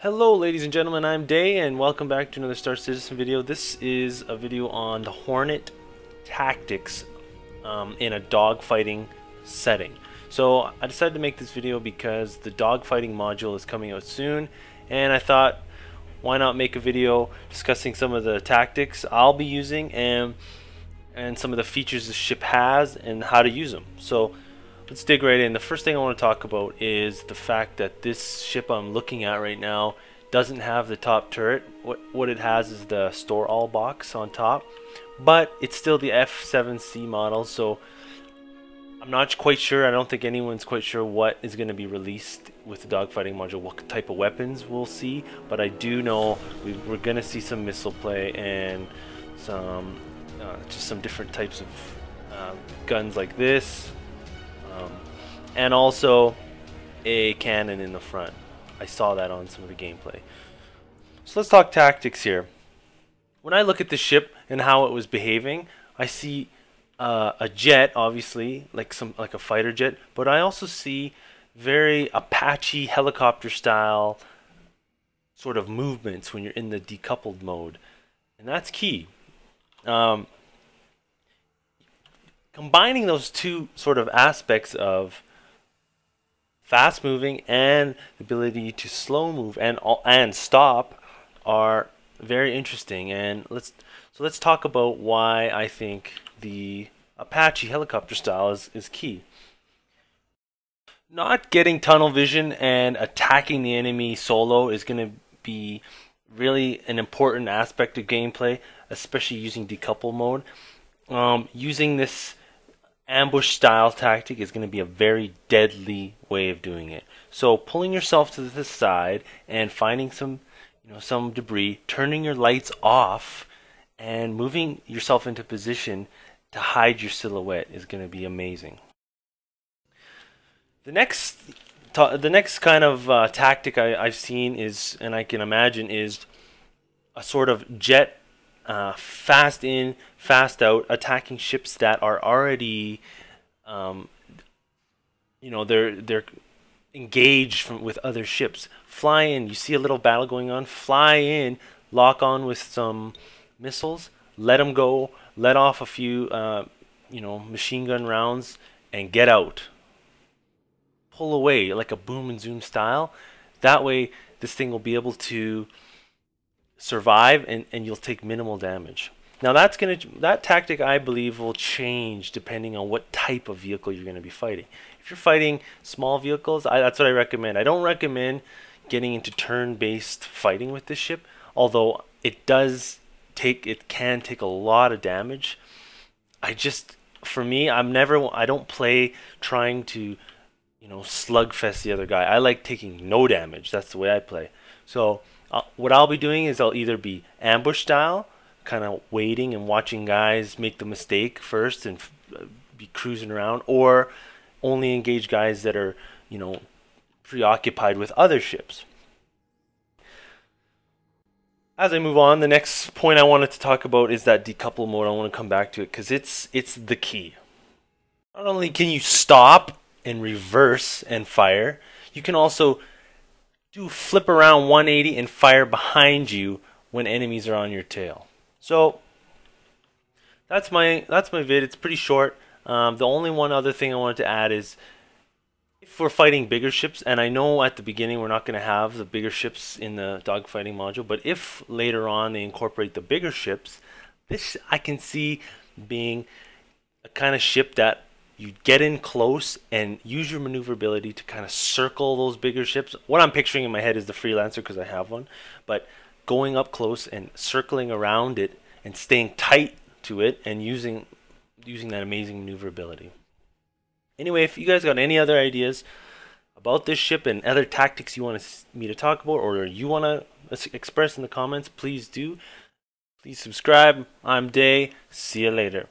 Hello ladies and gentlemen, I'm Day and welcome back to another Star Citizen video. This is a video on the Hornet tactics in a dogfighting setting. So I decided to make this video because the dogfighting module is coming out soon, and I thought why not make a video discussing some of the tactics I'll be using and some of the features the ship has and how to use them. So let's dig right in. The first thing I want to talk about is the fact that this ship I'm looking at right now doesn't have the top turret. What it has is the store all box on top, but it's still the F7C model, so I'm not quite sure. I don't think anyone's quite sure what is going to be released with the dogfighting module, what type of weapons we'll see, but I do know we're going to see some missile play and some just some different types of guns like this. And also a cannon in the front. I saw that on some of the gameplay. So let's talk tactics here. When I look at the ship and how it was behaving, I see a jet, obviously, like a fighter jet, but I also see very Apache helicopter style sort of movements when you're in the decoupled mode, and that's key. Combining those two sort of aspects of fast moving and the ability to slow move and stop are very interesting. And let's talk about why I think the Apache helicopter style is key. Not getting tunnel vision and attacking the enemy solo is going to be really an important aspect of gameplay, especially using decouple mode. Using this ambush style tactic is going to be a very deadly way of doing it. So pulling yourself to the side and finding some debris, turning your lights off and moving yourself into position to hide your silhouette is going to be amazing. The next kind of tactic I've seen is, and I can imagine, is a sort of jet fast in, fast out, attacking ships that are already, they're engaged with other ships. Fly in. You see a little battle going on. Fly in, lock on with some missiles, let them go, let off a few, machine gun rounds, and get out. Pull away like a boom and zoom style. That way, this thing will be able to survive and you'll take minimal damage. Now that tactic, I believe, will change depending on what type of vehicle you're going to be fighting. If you're fighting small vehicles, that's what I recommend. I don't recommend getting into turn-based fighting with this ship, although it can take a lot of damage. For me, I don't play trying to slugfest the other guy. I like taking no damage. That's the way I play. So what I'll be doing is I'll either be ambush style, kind of waiting and watching guys make the mistake first and be cruising around, or only engage guys that are, preoccupied with other ships. As I move on, the next point I wanted to talk about is that decouple mode. I want to come back to it because it's the key. Not only can you stop and reverse and fire, you can also do flip around 180 and fire behind you when enemies are on your tail. So that's my vid. It's pretty short. The only one other thing I wanted to add is if we're fighting bigger ships, and I know at the beginning we're not going to have the bigger ships in the dogfighting module, but if later on they incorporate the bigger ships, this I can see being a kind of ship that you get in close and use your maneuverability to kind of circle those bigger ships. What I'm picturing in my head is the Freelancer because I have one, but going up close and circling around it and staying tight to it and using that amazing maneuverability. Anyway, if you guys got any other ideas about this ship and other tactics you want me to talk about or you want to express in the comments, please do. Please subscribe. I'm Day. See you later.